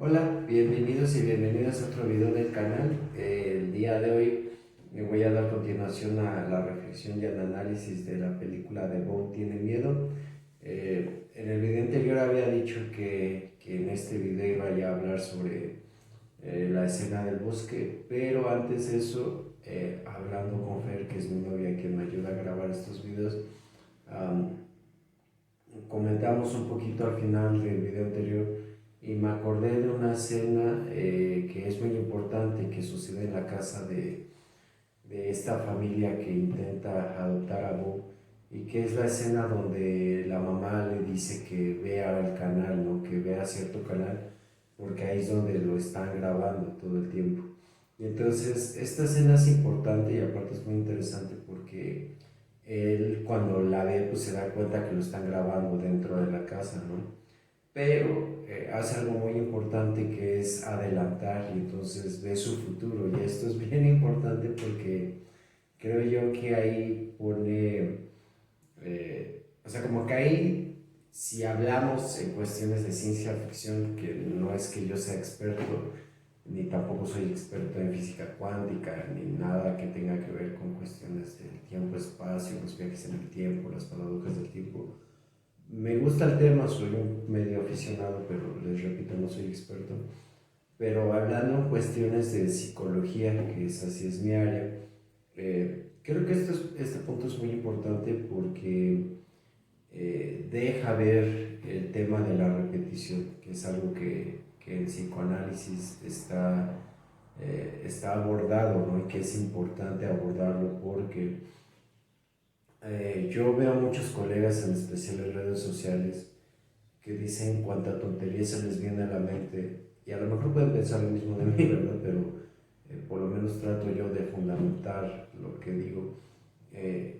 Hola, bienvenidos y bienvenidas a otro video del canal. El día de hoy me voy a dar continuación a la reflexión y al análisis de la película de Bob tiene miedo. En el video anterior había dicho que en este video iba ya a hablar sobre la escena del bosque, pero antes de eso, hablando con Fer, que es mi novia quien me ayuda a grabar estos videos, um, comentamos un poquito al final del video anterior y me acordé de una escena que es muy importante que sucede en la casa de esta familia que intenta adoptar a Bo, y que es la escena donde la mamá le dice que vea el canal, ¿no? Que vea cierto canal, porque ahí es donde lo están grabando todo el tiempo. Y entonces esta escena es importante y aparte es muy interesante porque él cuando la ve pues se da cuenta que lo están grabando dentro de la casa, ¿no? Pero hace algo muy importante que es adelantar y entonces ve su futuro, y esto es bien importante porque creo yo que ahí pone, o sea, como que ahí, si hablamos en cuestiones de ciencia ficción, que no es que yo sea experto, ni tampoco soy experto en física cuántica, ni nada que tenga que ver con cuestiones del tiempo-espacio, los viajes en el tiempo, las paradojas del tiempo. Me gusta el tema, soy un medio aficionado, pero les repito, no soy experto. Pero hablando en cuestiones de psicología, que es así es mi área, creo que este punto es muy importante porque deja ver el tema de la repetición, que es algo que en psicoanálisis está abordado, ¿no? Y que es importante abordarlo porque yo veo a muchos colegas, en especial en redes sociales, que dicen cuánta tontería se les viene a la mente, y a lo mejor pueden pensar lo mismo de mí, ¿verdad? Pero por lo menos trato yo de fundamentar lo que digo,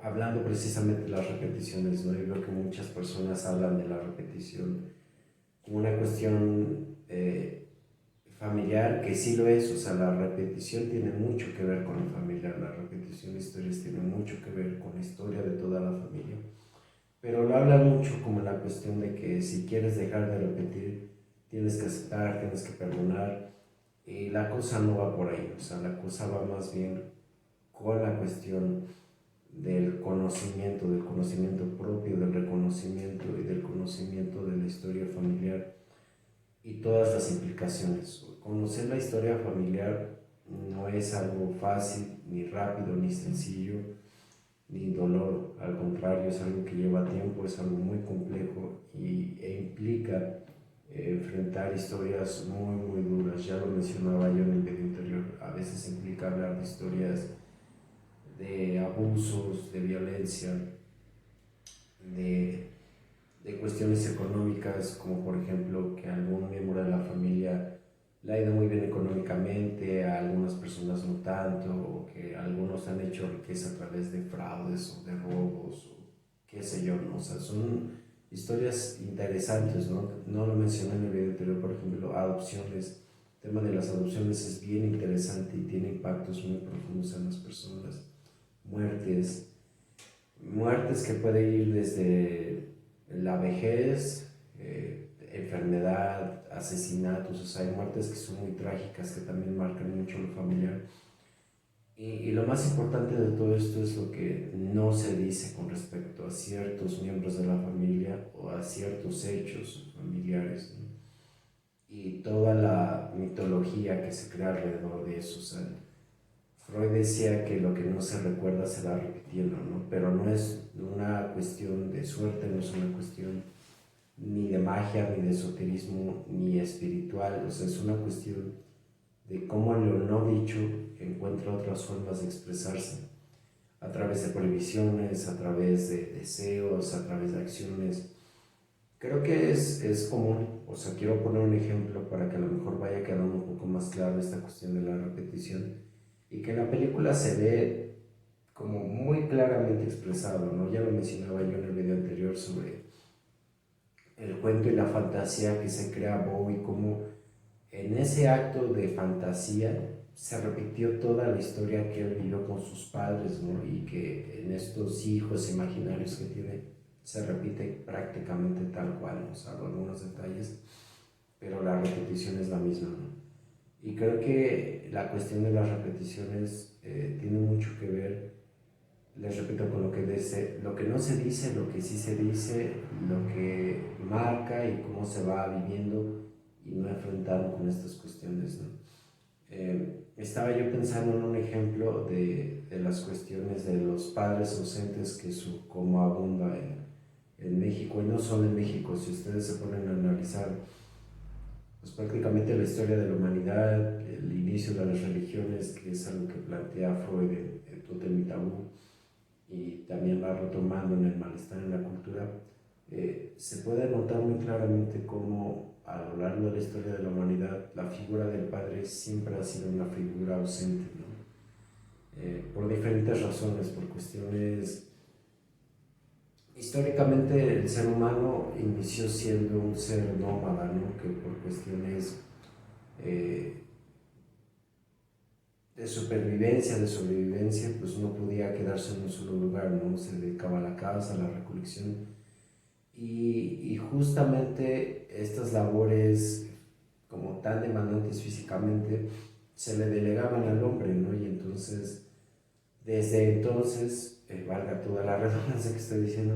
hablando precisamente de las repeticiones, ¿no? Yo veo que muchas personas hablan de la repetición como una cuestión familiar, que sí lo es, o sea, la repetición tiene mucho que ver con el familiar, la repetición de historias tiene mucho que ver con la historia de toda la familia, pero lo habla mucho como la cuestión de que si quieres dejar de repetir, tienes que aceptar, tienes que perdonar, y la cosa no va por ahí, o sea, la cosa va más bien con la cuestión del conocimiento propio, del reconocimiento y del conocimiento de la historia familiar y todas las implicaciones. Conocer la historia familiar no es algo fácil, ni rápido, ni sencillo, ni dolor, al contrario, es algo que lleva tiempo, es algo muy complejo e implica enfrentar historias muy, muy duras. Ya lo mencionaba yo en el video anterior, a veces implica hablar de historias de abusos, de violencia, de, de cuestiones económicas, como por ejemplo que algún miembro de la familia le ha ido muy bien económicamente, a algunas personas no tanto, o que algunos han hecho riqueza a través de fraudes o de robos, o qué sé yo, ¿no? O sea, son historias interesantes, ¿no? No lo mencioné en el video anterior, por ejemplo, adopciones. El tema de las adopciones es bien interesante y tiene impactos muy profundos en las personas. Muertes, muertes que pueden ir desde la vejez, enfermedad, asesinatos, o sea, hay muertes que son muy trágicas, que también marcan mucho lo familiar. Y lo más importante de todo esto es lo que no se dice con respecto a ciertos miembros de la familia o a ciertos hechos familiares, ¿no? Y toda la mitología que se crea alrededor de eso. O sea, Freud decía que lo que no se recuerda se va repitiendo, ¿no? Pero no es una cuestión de suerte, no es una cuestión ni de magia, ni de esoterismo, ni espiritual, o sea, es una cuestión de cómo lo no dicho encuentra otras formas de expresarse, a través de prohibiciones, a través de deseos, a través de acciones. Creo que es común, o sea, quiero poner un ejemplo para que a lo mejor vaya quedando un poco más claro esta cuestión de la repetición, y que en la película se ve como muy claramente expresado, ¿no? Ya lo mencionaba yo en el video anterior sobre el cuento y la fantasía que se crea Bo, y cómo en ese acto de fantasía se repitió toda la historia que él vivió con sus padres, ¿no? Y que en estos hijos imaginarios que tiene se repite prácticamente tal cual, ¿no? Salvo algunos detalles. pero la repetición es la misma, ¿no? Y creo que la cuestión de las repeticiones tiene mucho que ver, les repito, con lo que no se dice, lo que sí se dice, lo que marca y cómo se va viviendo y no enfrentando con estas cuestiones, ¿no? Estaba yo pensando en un ejemplo de las cuestiones de los padres ausentes como abunda en México, y no solo en México. Si ustedes se ponen a analizar pues prácticamente la historia de la humanidad, el inicio de las religiones, que es algo que plantea Freud en Totem y Tabú, y también va retomando en el malestar en la cultura, se puede notar muy claramente cómo a lo largo de la historia de la humanidad la figura del padre siempre ha sido una figura ausente, ¿no? Por diferentes razones, por cuestiones. Históricamente el ser humano inició siendo un ser nómada, ¿no? Que por cuestiones eh, de supervivencia, de sobrevivencia, pues no podía quedarse en un solo lugar, ¿no? Se dedicaba a la caza, a la recolección. Y justamente estas labores, como tan demandantes físicamente, se le delegaban al hombre, ¿no? Y entonces, desde entonces, valga toda la redundancia que estoy diciendo,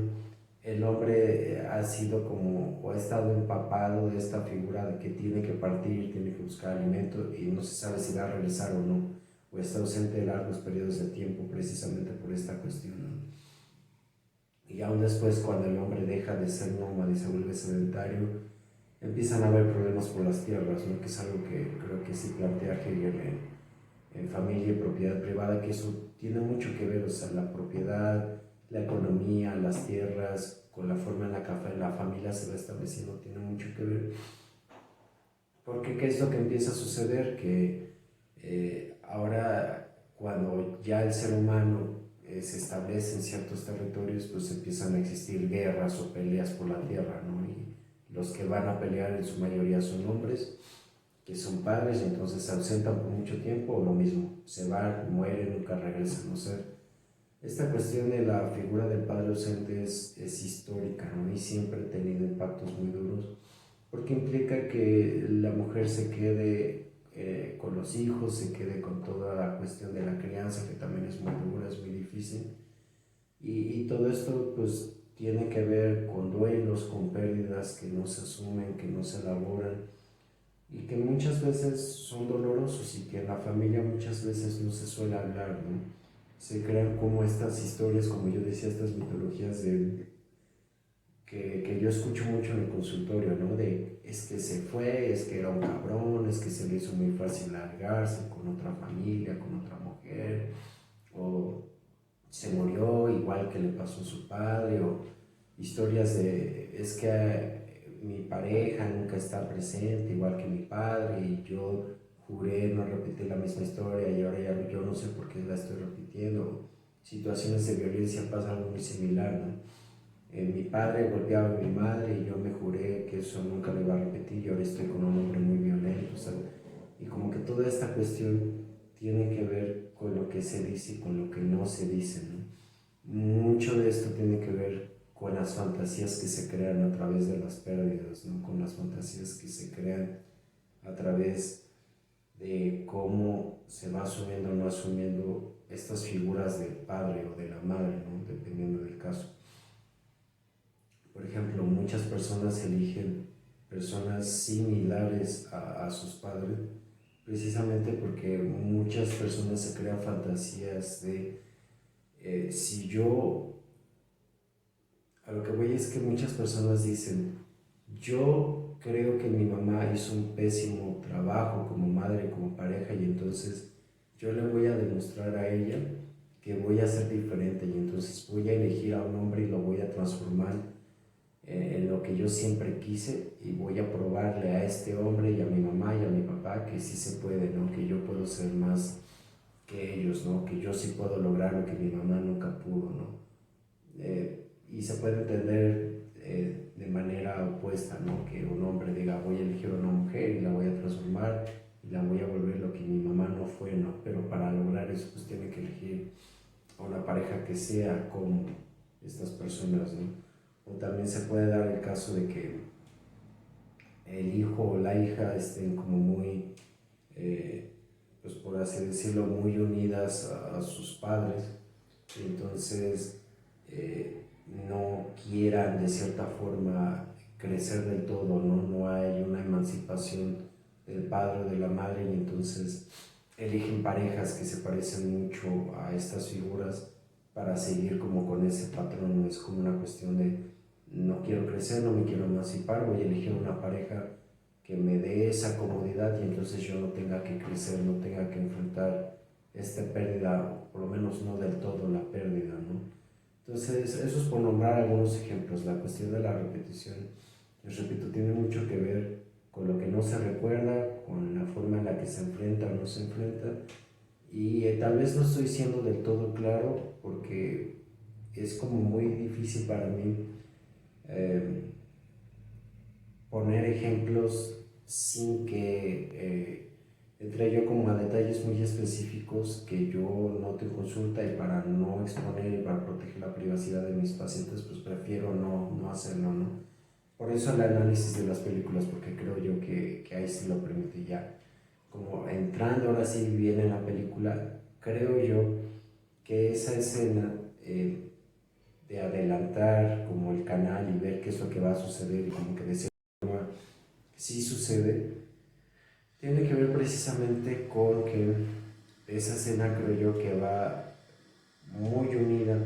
el hombre ha sido como, o ha estado empapado de esta figura de que tiene que partir, tiene que buscar alimento y no se sabe si va a regresar o no, o está ausente de largos periodos de tiempo precisamente por esta cuestión, ¿no? Y aún después, cuando el hombre deja de ser nómada y se vuelve sedentario, empiezan a haber problemas por las tierras, ¿no? Que es algo que creo que sí plantea Hegel en Familia y Propiedad Privada, que eso tiene mucho que ver, o sea, la propiedad, la economía, las tierras, con la forma en la que la familia se va estableciendo, tiene mucho que ver. Porque ¿qué es lo que empieza a suceder? Que ahora, cuando ya el ser humano se establece en ciertos territorios, pues empiezan a existir guerras o peleas por la tierra, ¿no? Y los que van a pelear en su mayoría son hombres, que son padres, y entonces se ausentan por mucho tiempo, o lo mismo, se van, mueren, nunca regresan. O sea, esta cuestión de la figura del padre ausente es histórica, ¿no? Y siempre ha tenido impactos muy duros, porque implica que la mujer se quede con los hijos, se quede con toda la cuestión de la crianza, que también es muy dura, es muy difícil. Y todo esto pues tiene que ver con duelos, con pérdidas que no se asumen, que no se elaboran, y que muchas veces son dolorosos y que en la familia muchas veces no se suele hablar, ¿no? Se crean como estas historias, como yo decía, estas mitologías que yo escucho mucho en el consultorio, ¿no? De es que se fue, es que era un cabrón, es que se le hizo muy fácil largarse con otra familia, con otra mujer, o se murió igual que le pasó a su padre, o historias de es que mi pareja nunca está presente igual que mi padre y yo juré no repetir la misma historia y ahora ya yo no sé por qué la estoy repitiendo. Situaciones de violencia pasa algo muy similar, ¿no? Mi padre golpeaba a mi madre y yo me juré que eso nunca lo iba a repetir y ahora estoy con un hombre muy violento, o sea, y como que toda esta cuestión tiene que ver con lo que se dice y con lo que no se dice, ¿no? Mucho de esto tiene que ver con las fantasías que se crean a través de las pérdidas, ¿no? Con las fantasías que se crean a través de cómo se va asumiendo o no asumiendo estas figuras del padre o de la madre, ¿no? Dependiendo del caso. Por ejemplo, muchas personas eligen personas similares a sus padres precisamente porque muchas personas se crean fantasías de si yo, a lo que voy es que muchas personas dicen, yo creo que mi mamá hizo un pésimo trabajo como madre, como pareja, y entonces yo le voy a demostrar a ella que voy a ser diferente, y entonces voy a elegir a un hombre y lo voy a transformar en lo que yo siempre quise, y voy a probarle a este hombre y a mi mamá y a mi papá que sí se puede, ¿no? Que yo puedo ser más que ellos, ¿no? Que yo sí puedo lograr lo que mi mamá nunca pudo, ¿no? Y se puede entender de manera opuesta, ¿no? Que un hombre diga, voy a elegir a una mujer y la voy a transformar y la voy a volver lo que mi mamá no fue, ¿no? Pero para lograr eso, pues tiene que elegir a una pareja que sea como estas personas, ¿no? O también se puede dar el caso de que el hijo o la hija estén como muy, pues por así decirlo, muy unidas a sus padres, y entonces no quieran de cierta forma crecer del todo, ¿no? No hay una emancipación del padre o de la madre, y entonces eligen parejas que se parecen mucho a estas figuras para seguir como con ese patrón. Es como una cuestión de no quiero crecer, no me quiero emancipar, voy a elegir una pareja que me dé esa comodidad y entonces yo no tenga que crecer, no tenga que enfrentar esta pérdida, o por lo menos no del todo la pérdida, ¿no? Entonces, eso es por nombrar algunos ejemplos. La cuestión de la repetición, les repito, tiene mucho que ver con lo que no se recuerda, con la forma en la que se enfrenta o no se enfrenta. Y tal vez no estoy siendo del todo claro porque es como muy difícil para mí eh, poner ejemplos sin que entre yo como a detalles muy específicos que yo note en consulta, y para no exponer y para proteger la privacidad de mis pacientes, pues prefiero no hacerlo, ¿no? Por eso el análisis de las películas, porque creo yo que ahí sí lo permite ya. Como entrando ahora sí bien en la película, creo yo que esa escena de adelantar como el canal y ver qué es lo que va a suceder y como que de cierta forma sí sucede, tiene que ver precisamente con que esa escena creo yo que va muy unida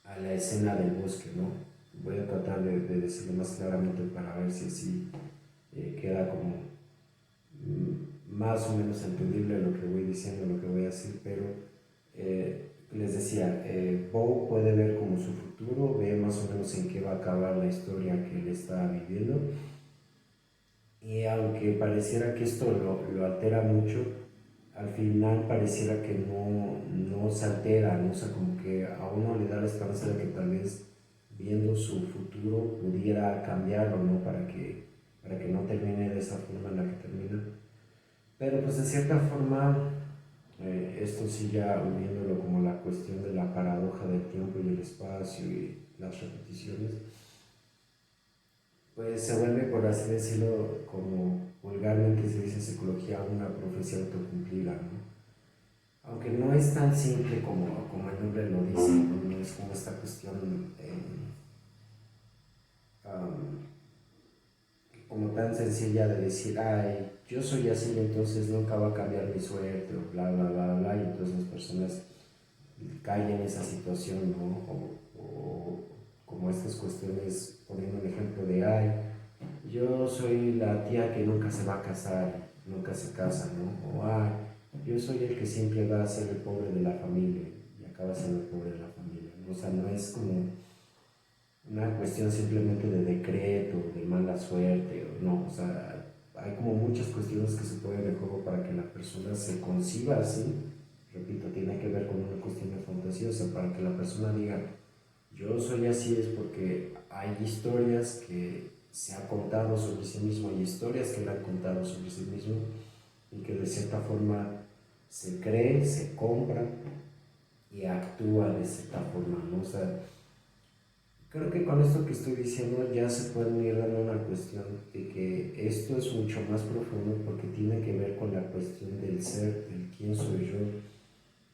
a la escena del bosque, ¿no? Voy a tratar de decirlo más claramente para ver si así queda como más o menos entendible lo que voy diciendo, lo que voy a decir, pero les decía, Poe puede ver como su futuro, ve más o menos en qué va a acabar la historia que él está viviendo, y aunque pareciera que esto lo altera mucho, al final pareciera que no se altera, ¿no? O sea, como que a uno le da la esperanza de que tal vez viendo su futuro pudiera cambiarlo, ¿no? Para que no termine de esa forma en la que termina. Pero pues de cierta forma, esto sí ya uniéndolo como la cuestión de la paradoja del tiempo y el espacio y las repeticiones, pues se vuelve, por así decirlo, como vulgarmente se dice en psicología, una profecía autocumplida, ¿no? Aunque no es tan simple como el nombre lo dice, ¿no? No es como esta cuestión um, como tan sencilla de decir, ay, yo soy así, entonces nunca va a cambiar mi suerte, o bla, bla, bla, bla, y entonces las personas caen en esa situación, ¿no? O como estas cuestiones, poniendo el ejemplo de, ay, yo soy la tía que nunca se va a casar, nunca se casa, ¿no? O, ay, yo soy el que siempre va a ser el pobre de la familia y acaba siendo el pobre de la familia, ¿no? O sea, no es como una cuestión simplemente de decreto, de mala suerte, o no, o sea, hay como muchas cuestiones que se ponen en juego para que la persona se conciba así. Repito, tiene que ver con una cuestión de fantasía, o sea, para que la persona diga, yo soy así es porque hay historias que se ha contado sobre sí mismo, hay historias que le han contado sobre sí mismo, y que de cierta forma se cree, se compra y actúa de cierta forma, ¿no? O sea, creo que con esto que estoy diciendo ya se pueden ir dando una cuestión de que esto es mucho más profundo, porque tiene que ver con la cuestión del ser, del quién soy yo,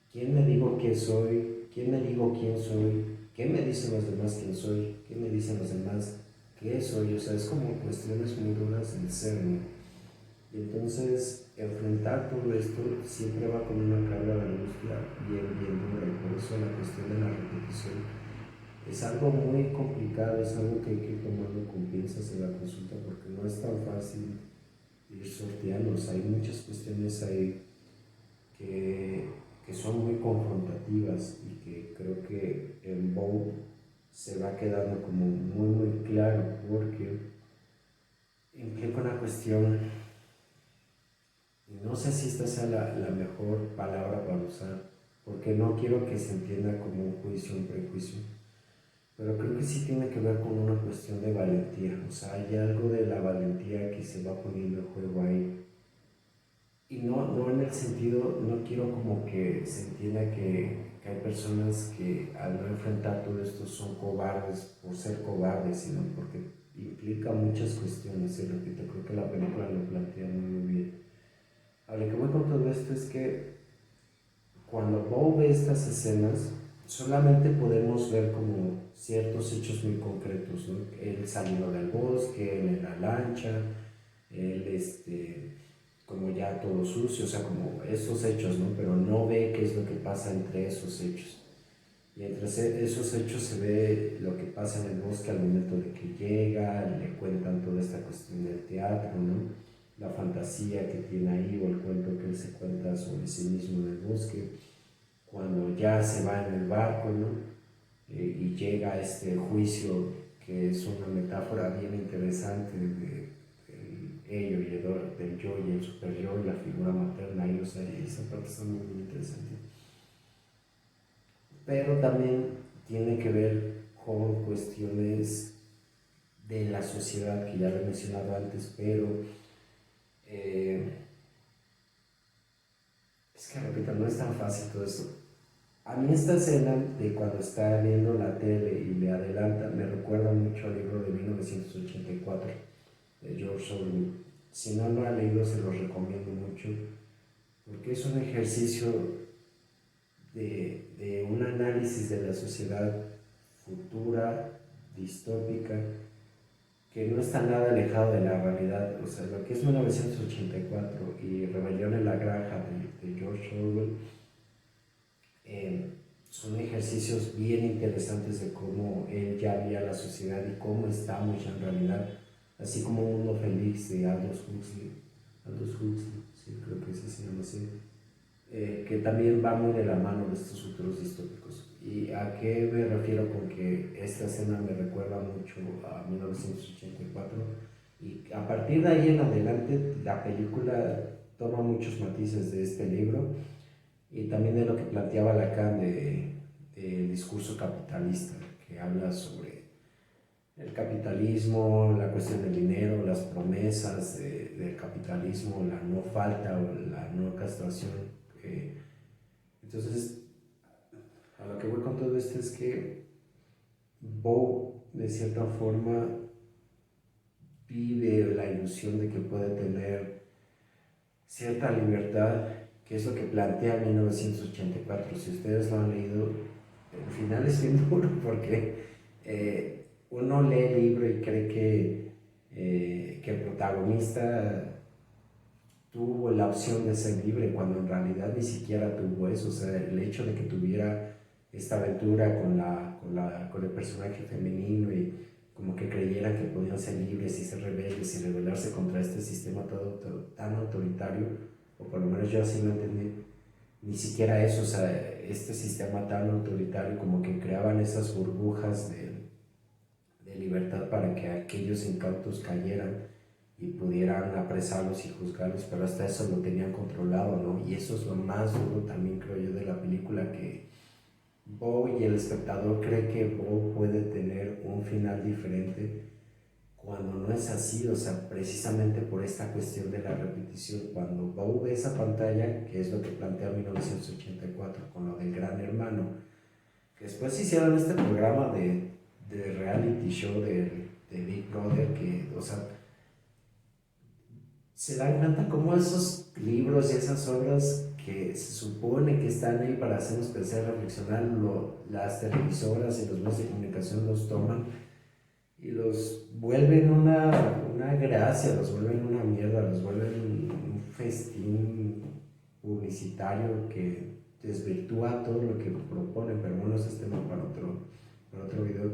quién me digo que soy, quién me digo quién soy, qué me dicen los demás quién soy, qué me dicen los demás qué soy. O sea, es como cuestiones muy duras del ser, ¿no? Y entonces enfrentar todo esto siempre va con una carga de angustia bien dura, y por eso la cuestión de la repetición es algo muy complicado, es algo que hay que ir tomando con pinzas en la consulta, porque no es tan fácil ir sorteando. O sea, hay muchas cuestiones ahí que, que son muy confrontativas, y que creo que en Bow se va quedando como muy claro, porque implica una cuestión, y no sé si esta sea la mejor palabra para usar, porque no quiero que se entienda como un juicio, un prejuicio, pero creo que sí tiene que ver con una cuestión de valentía. O sea, hay algo de la valentía que se va poniendo en juego ahí. Y no en el sentido, no quiero como que se entienda que hay personas que al no enfrentar todo esto son cobardes por ser cobardes, sino porque implica muchas cuestiones, y repito, creo que la película lo plantea muy bien. A lo que voy con todo esto es que cuando Bo ve estas escenas, solamente podemos ver como ciertos hechos muy concretos, ¿no? Él saliendo del bosque, él en la lancha, él como ya todo sucio, o sea, como esos hechos, ¿no? Pero no ve qué es lo que pasa entre esos hechos. Y entre esos hechos se ve lo que pasa en el bosque al momento de que llega, le cuentan toda esta cuestión del teatro, ¿no? La fantasía que tiene ahí o el cuento que él se cuenta sobre sí mismo en el bosque. Cuando ya se va en el barco, ¿no? Y llega a este juicio que es una metáfora bien interesante de ello y el del yo y el super yo y la figura materna y, o sea, esa parte está muy, muy interesante. Pero también tiene que ver con cuestiones de la sociedad que ya lo he mencionado antes, pero eh, es que repito, no es tan fácil todo esto. A mí esta escena de cuando está viendo la tele y le adelanta me recuerda mucho al libro de 1984 de George Orwell. Si no lo ha leído se lo recomiendo mucho porque es un ejercicio de un análisis de la sociedad futura, distópica, que no está nada alejado de la realidad. O sea, lo que es 1984 y Rebelión en la Granja de George Orwell eh, son ejercicios bien interesantes de cómo él ya veía la sociedad y cómo estamos ya en realidad, así como Un Mundo Feliz de Aldous Huxley, sí, creo que ese se llama así, que también va muy de la mano de estos futuros distópicos. ¿Y a qué me refiero con que esta escena me recuerda mucho a 1984? Y a partir de ahí en adelante la película toma muchos matices de este libro y también de lo que planteaba Lacan del discurso capitalista, que habla sobre el capitalismo, la cuestión del dinero, las promesas del capitalismo, la no falta o la no castración. Entonces, a lo que voy con todo esto es que Bo, de cierta forma, vive la ilusión de que puede tener cierta libertad, que es lo que plantea 1984. Si ustedes lo han leído, el final es bien duro porque uno lee el libro y cree que el protagonista tuvo la opción de ser libre cuando en realidad ni siquiera tuvo eso. O sea, el hecho de que tuviera esta aventura con el personaje femenino y como que creyeran que podían ser libres y ser rebeldes y rebelarse contra este sistema tan autoritario, o por lo menos yo así lo entendí, ni siquiera eso, o sea, este sistema tan autoritario como que creaban esas burbujas de libertad para que aquellos incautos cayeran y pudieran apresarlos y juzgarlos, pero hasta eso lo tenían controlado, ¿no? Y eso es lo más duro también, creo yo, de la película, que Bo y el espectador cree que Bo puede tener un final diferente cuando no es así, o sea, precisamente por esta cuestión de la repetición. Cuando Bo ve esa pantalla, que es lo que plantea 1984 con lo del Gran Hermano, que después hicieron este programa de reality show de Big Brother, que, o sea, se dan cuenta cómo esos libros y esas obras que se supone que están ahí para hacernos pensar, reflexionar, las televisoras y los medios de comunicación los toman y los vuelven una gracia, los vuelven una mierda, los vuelven un festín publicitario que desvirtúa todo lo que proponen, pero bueno, ese es tema para otro video.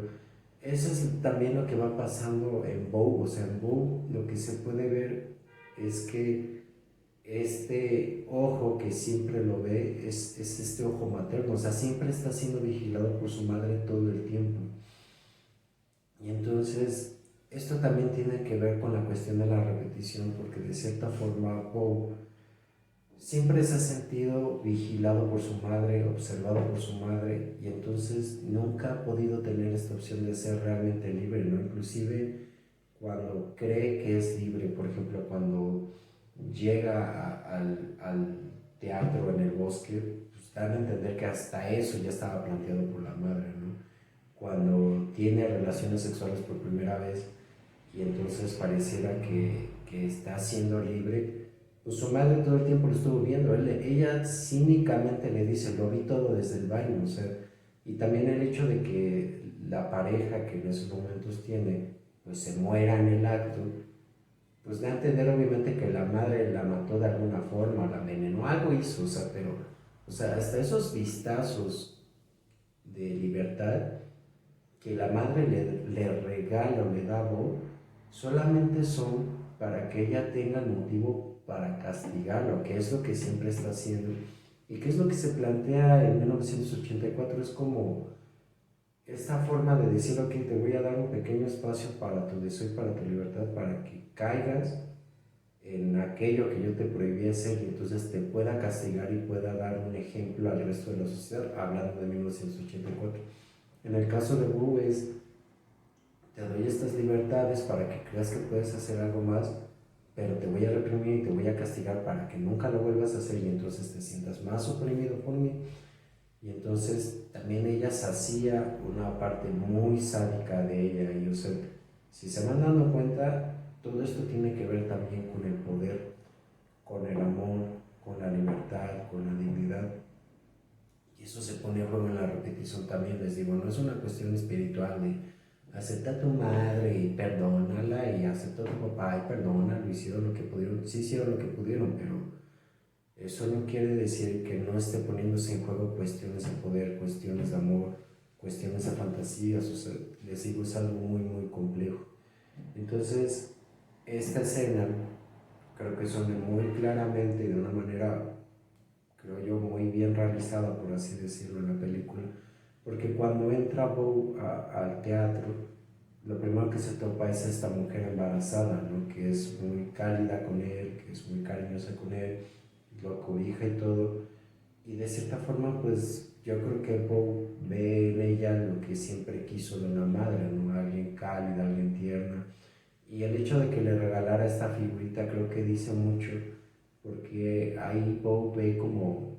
Eso es también lo que va pasando en Vogue, o sea, en Vogue lo que se puede ver es que este ojo que siempre lo ve es este ojo materno, o sea, siempre está siendo vigilado por su madre todo el tiempo. Y entonces, esto también tiene que ver con la cuestión de la repetición, porque de cierta forma Poe siempre se ha sentido vigilado por su madre, observado por su madre, y entonces nunca ha podido tener esta opción de ser realmente libre, ¿no? Inclusive cuando cree que es libre, por ejemplo, cuando llega al teatro en el bosque, pues dan a entender que hasta eso ya estaba planteado por la madre, ¿no? Cuando tiene relaciones sexuales por primera vez, y entonces pareciera que está siendo libre. Pues su madre todo el tiempo lo estuvo viendo, ella cínicamente le dice, lo vi todo desde el baño, o sea, y también el hecho de que la pareja que en esos momentos tiene, pues se muera en el acto, pues da a entender obviamente que la madre la mató de alguna forma, la envenenó, algo hizo, o sea, pero, o sea, hasta esos vistazos de libertad que la madre le regala o le da a Bo, solamente son para que ella tenga el motivo para castigarlo, que es lo que siempre está haciendo. Y que es lo que se plantea en 1984, es como esta forma de decir, ok, te voy a dar un pequeño espacio para tu deseo y para tu libertad, para que caigas en aquello que yo te prohibí hacer y entonces te pueda castigar y pueda dar un ejemplo al resto de la sociedad, hablando de 1984. En el caso de Wu es, te doy estas libertades para que creas que puedes hacer algo más, pero te voy a reprimir y te voy a castigar para que nunca lo vuelvas a hacer y entonces te sientas más oprimido por mí. Y entonces también ella hacía una parte muy sádica de ella. Y o sea, si se van dando cuenta, todo esto tiene que ver también con el poder, con el amor, con la libertad, con la dignidad. Y eso se pone a juego en la repetición también, les digo, no es una cuestión espiritual de acepta a tu madre y perdónala y acepta a tu papá y perdónalo, hicieron lo que pudieron, sí hicieron lo que pudieron, pero eso no quiere decir que no esté poniéndose en juego cuestiones de poder, cuestiones de amor, cuestiones de fantasías, o sea, les digo, es algo muy, muy complejo. Entonces, esta escena creo que suena muy claramente, de una manera, creo yo, muy bien realizada, por así decirlo, en la película, porque cuando entra Bo al teatro, lo primero que se topa es esta mujer embarazada, ¿no? Que es muy cálida con él, que es muy cariñosa con él, lo cobija y todo, y de cierta forma, pues yo creo que Bo ve en ella lo que siempre quiso de una madre, ¿no? Alguien cálida, alguien tierna, y el hecho de que le regalara esta figurita creo que dice mucho, porque ahí Bo ve como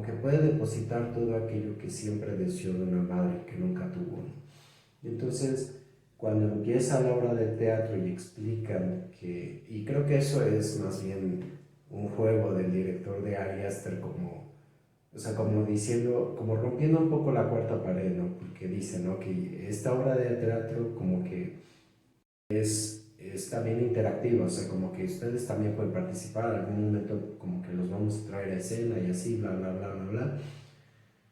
que puede depositar todo aquello que siempre deseó de una madre que nunca tuvo, ¿no? Entonces, cuando empieza la obra de teatro y explican que, y creo que eso es más bien un juego del director de Ari Aster, como, o sea, como diciendo, como rompiendo un poco la cuarta pared, ¿no? Porque dice, ¿no? Que esta obra de teatro como que es también interactiva, o sea, como que ustedes también pueden participar, en algún momento como que los vamos a traer a escena y así, bla, bla, bla, bla, bla.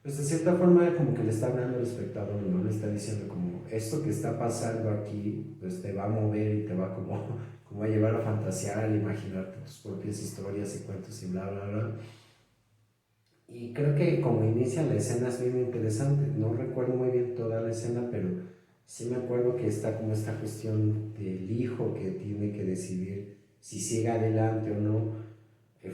Pues de cierta forma como que le está hablando al espectador, ¿no? Le está diciendo como, esto que está pasando aquí, pues te va a mover y te va como, como a llevar a fantasear, a imaginarte tus propias historias y cuentos y bla, bla, bla. Y creo que como inicia la escena es bien interesante. No recuerdo muy bien toda la escena, pero sí me acuerdo que está como esta cuestión del hijo que tiene que decidir si sigue adelante o no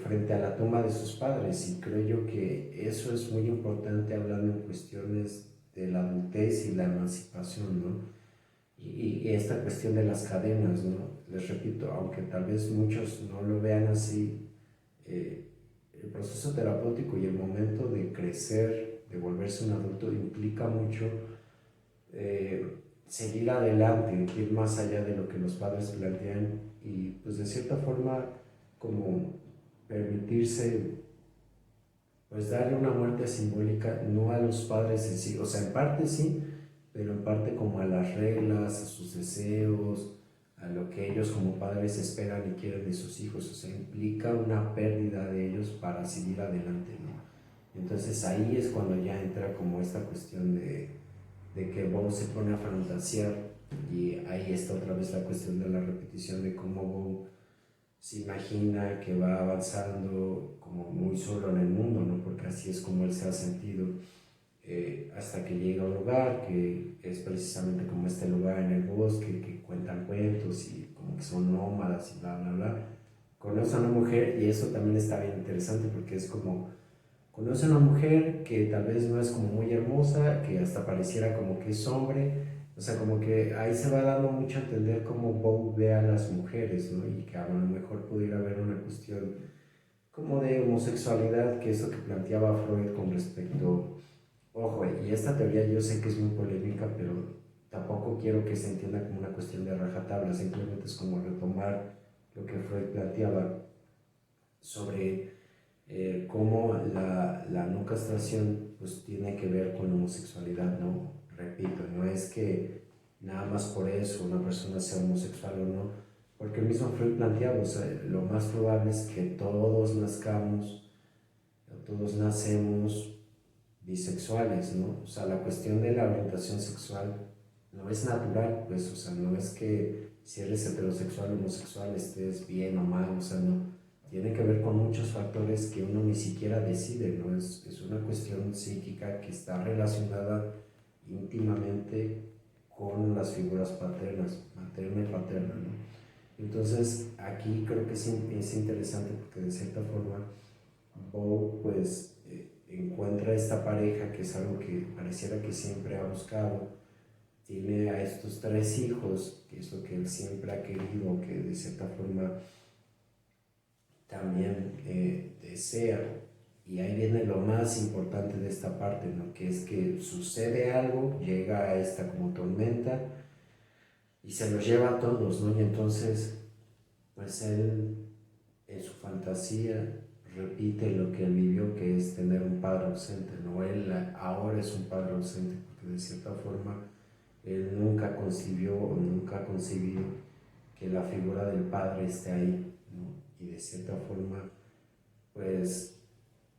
frente a la tumba de sus padres. Y creo yo que eso es muy importante hablando en cuestiones de la adultez y la emancipación, ¿no? Y esta cuestión de las cadenas, ¿no? Les repito, aunque tal vez muchos no lo vean así, eh, el proceso terapéutico y el momento de crecer, de volverse un adulto, implica mucho seguir adelante, ir más allá de lo que los padres plantean y pues de cierta forma como permitirse pues darle una muerte simbólica no a los padres en sí, o sea, en parte sí, pero en parte como a las reglas, a sus deseos, a lo que ellos como padres esperan y quieren de sus hijos, o sea, implica una pérdida de ellos para seguir adelante, ¿no? Entonces ahí es cuando ya entra como esta cuestión de que Bo se pone a fantasear y ahí está otra vez la cuestión de la repetición de cómo Bo se imagina que va avanzando como muy solo en el mundo, ¿no? Porque así es como él se ha sentido hasta que llega a un lugar que es precisamente como este lugar en el bosque, que cuentan cuentos y como que son nómadas y bla, bla, bla. Conoce a una mujer y eso también está bien interesante porque es como, conoce a una mujer que tal vez no es como muy hermosa, que hasta pareciera como que es hombre, o sea, como que ahí se va dando mucho a entender cómo Bow ve a las mujeres, ¿no? Y que a lo mejor pudiera haber una cuestión como de homosexualidad, que es lo que planteaba Freud con respecto, ojo, y esta teoría yo sé que es muy polémica, pero tampoco quiero que se entienda como una cuestión de rajatabla, simplemente es como retomar lo que Freud planteaba sobre cómo la no castración pues tiene que ver con la homosexualidad, ¿no? Repito, no es que nada más por eso una persona sea homosexual o no, porque el mismo Freud planteaba, o sea, lo más probable es que todos nazcamos, todos nacemos bisexuales, ¿no? O sea, la cuestión de la orientación sexual no es natural, pues, o sea, no es que si eres heterosexual o homosexual estés bien o mal, o sea, no. Tiene que ver con muchos factores que uno ni siquiera decide, ¿no? Es una cuestión psíquica que está relacionada íntimamente con las figuras paternas, materna y paterna, ¿no? Entonces, aquí creo que es interesante porque de cierta forma Bo pues encuentra esta pareja que es algo que pareciera que siempre ha buscado, tiene a estos tres hijos, que es lo que él siempre ha querido, que de cierta forma también desea. Y ahí viene lo más importante de esta parte, ¿no? Que es que sucede algo, llega a esta como tormenta y se los lleva a todos, ¿no? Y entonces, pues él en su fantasía repite lo que él vivió, que es tener un padre ausente, ¿no? Él ahora es un padre ausente, porque de cierta forma él nunca concibió o nunca ha concebido que la figura del padre esté ahí, ¿no? Y de cierta forma, pues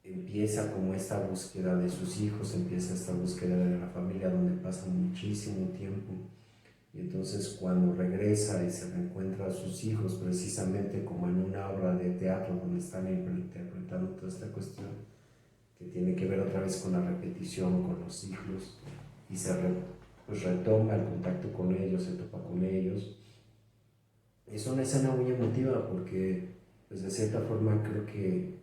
empieza como esta búsqueda de sus hijos, empieza esta búsqueda de la familia donde pasa muchísimo tiempo. Y entonces cuando regresa y se reencuentra a sus hijos, precisamente como en una obra de teatro donde están interpretando toda esta cuestión, que tiene que ver otra vez con la repetición, con los ciclos, y pues retoma el contacto con ellos, se topa con ellos. Es una escena muy emotiva porque, pues de cierta forma, creo que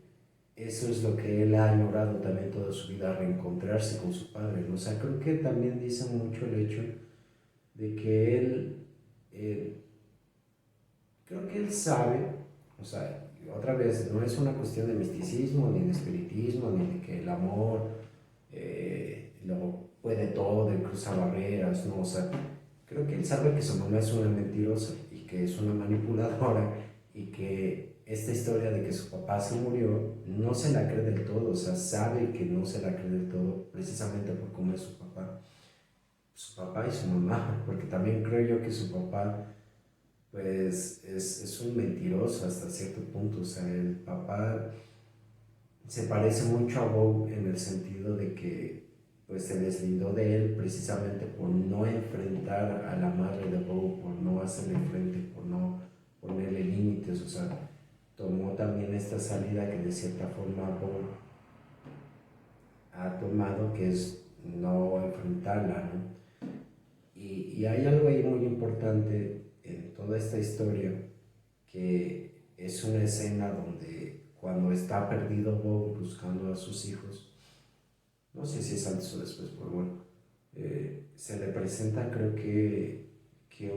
eso es lo que él ha añorado también toda su vida, reencontrarse con su padre, ¿no? O sea, creo que también dice mucho el hecho de que él, eh, creo que él sabe, o sea, otra vez, no es una cuestión de misticismo, ni de espiritismo, ni de que el amor lo puede todo, de cruzar barreras, ¿no? O sea, creo que él sabe que su mamá es una mentirosa y que es una manipuladora y que esta historia de que su papá se murió no se la cree del todo, o sea, sabe que no se la cree del todo precisamente por cómo es su papá y su mamá, porque también creo yo que su papá pues es un mentiroso hasta cierto punto, o sea, el papá se parece mucho a Bob en el sentido de que pues se deslindó de él precisamente por no enfrentar a la madre de Bob, por no hacerle frente, por no ponerle límites, o sea, tomó también esta salida que de cierta forma Bob ha tomado, que es no enfrentarla, ¿no? Y hay algo ahí muy importante en toda esta historia, que es una escena donde cuando está perdido Bob buscando a sus hijos, no sé si es antes o después, pero bueno, se le presenta creo que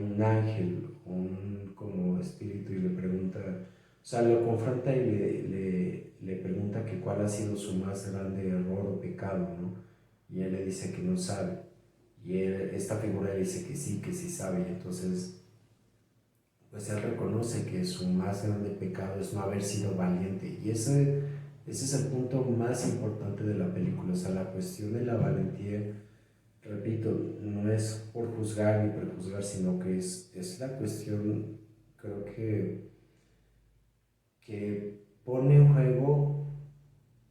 un ángel, un como espíritu y le pregunta, o sea, lo confronta y le pregunta que cuál ha sido su más grande error o pecado, ¿no? Y él le dice que no sabe. Y esta figura le dice que sí sabe, y entonces pues él reconoce que su más grande pecado es no haber sido valiente. Y ese es el punto más importante de la película, o sea, la cuestión de la valentía, repito, no es por juzgar ni prejuzgar, sino que es la cuestión, creo que pone en juego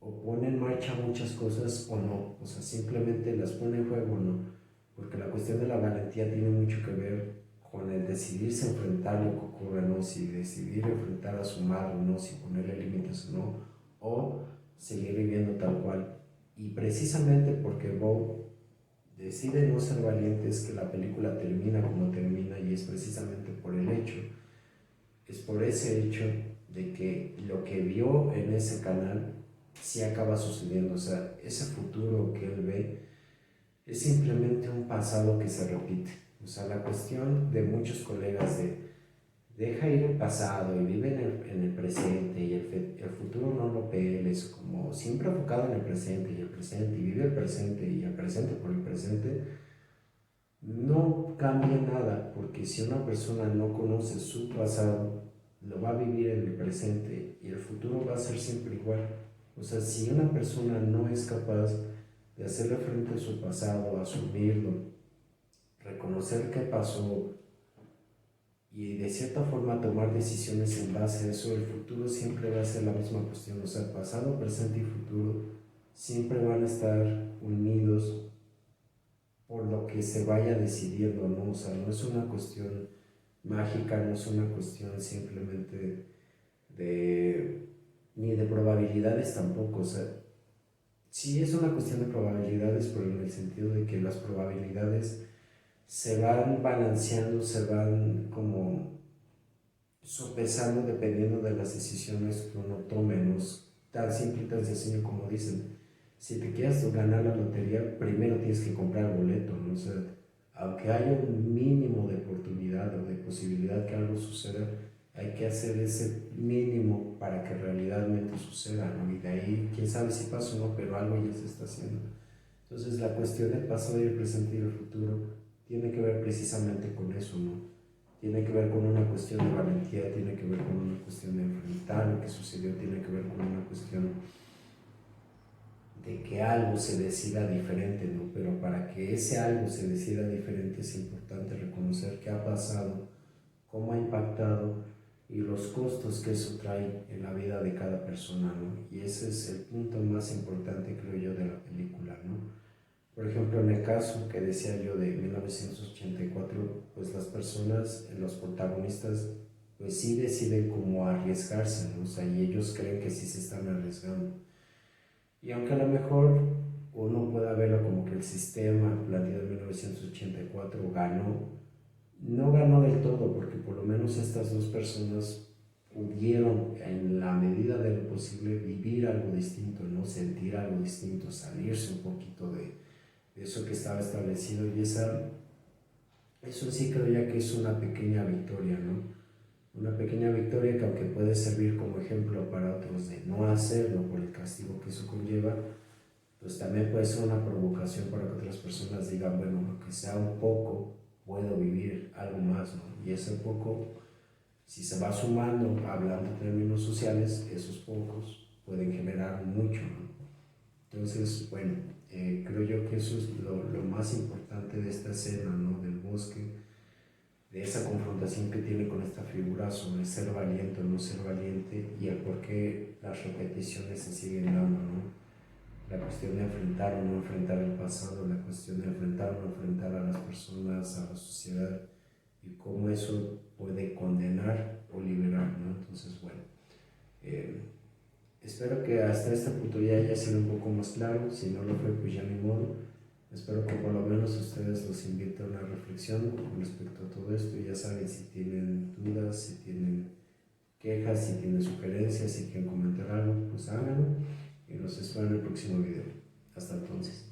o pone en marcha muchas cosas o no, o sea, simplemente las pone en juego o no, porque la cuestión de la valentía tiene mucho que ver con el decidirse enfrentar lo que ocurre, ¿no? Si decidir enfrentar a su madre o no, si ponerle límites o no, o seguir viviendo tal cual. Y precisamente porque Bob decide no ser valiente es que la película termina como termina, y es precisamente por el hecho, es por ese hecho de que lo que vio en ese canal sí acaba sucediendo, o sea, ese futuro que él ve es simplemente un pasado que se repite. O sea, la cuestión de muchos colegas de deja ir el pasado y vive en el presente, y el futuro no lo peles, como siempre enfocado en el presente y el presente, y vive el presente y el presente por el presente, no cambia nada, porque si una persona no conoce su pasado, lo va a vivir en el presente y el futuro va a ser siempre igual. O sea, si una persona no es capaz de hacerle frente a su pasado, asumirlo, reconocer qué pasó y de cierta forma tomar decisiones en base a eso, el futuro siempre va a ser la misma cuestión. O sea, pasado, presente y futuro siempre van a estar unidos por lo que se vaya decidiendo, ¿no? O sea, no es una cuestión mágica, no es una cuestión simplemente de, ni de probabilidades tampoco, o sea, sí es una cuestión de probabilidades, pero en el sentido de que las probabilidades se van balanceando, se van como sopesando dependiendo de las decisiones que uno tome, ¿no? Es tan simple y tan sencillo como dicen. Si te quieres ganar la lotería, primero tienes que comprar el boleto, ¿no? O sea, aunque haya un mínimo de oportunidad o de posibilidad que algo suceda, hay que hacer ese mínimo para que realmente suceda, ¿no? Y de ahí, quién sabe si pasa o no, pero algo ya se está haciendo. Entonces, la cuestión del pasado y el presente y el futuro tiene que ver precisamente con eso, ¿no? Tiene que ver con una cuestión de valentía, tiene que ver con una cuestión de enfrentar lo que sucedió, tiene que ver con una cuestión de que algo se decida diferente, ¿no? Pero para que ese algo se decida diferente es importante reconocer qué ha pasado, cómo ha impactado y los costos que eso trae en la vida de cada persona, ¿no? Y ese es el punto más importante, creo yo, de la película, ¿no? Por ejemplo, en el caso que decía yo de 1984, pues las personas, los protagonistas, pues sí deciden como arriesgarse, ¿no? O sea, y ellos creen que sí se están arriesgando. Y aunque a lo mejor uno pueda verlo como que el sistema planteado en 1984 ganó, no ganó del todo, porque por lo menos estas dos personas pudieron, en la medida de lo posible, vivir algo distinto, ¿no? Sentir algo distinto, salirse un poquito de eso que estaba establecido y eso sí creo ya que es una pequeña victoria, ¿no? Una pequeña victoria que aunque puede servir como ejemplo para otros de no hacerlo por el castigo que eso conlleva, pues también puede ser una provocación para que otras personas digan, bueno, aunque sea un poco, puedo vivir algo más, ¿no? Y ese poco, si se va sumando, hablando en términos sociales, esos pocos pueden generar mucho, ¿no? Entonces, bueno, creo yo que eso es lo más importante de esta escena, ¿no? Del bosque, de esa confrontación que tiene con esta figura sobre ser valiente o no ser valiente y el por qué las repeticiones se siguen dando, ¿no? La cuestión de enfrentar o no enfrentar el pasado, la cuestión de enfrentar o no enfrentar a las personas, a la sociedad y cómo eso puede condenar o liberar, ¿no? Entonces, bueno, eh, espero que hasta este punto ya haya sido un poco más claro. Si no lo fue, pues ya ni modo. Espero que por lo menos ustedes los invite a una reflexión con respecto a todo esto. Y ya saben, si tienen dudas, si tienen quejas, si tienen sugerencias, si quieren comentar algo, pues háganlo. Y nos espero en el próximo video. Hasta entonces.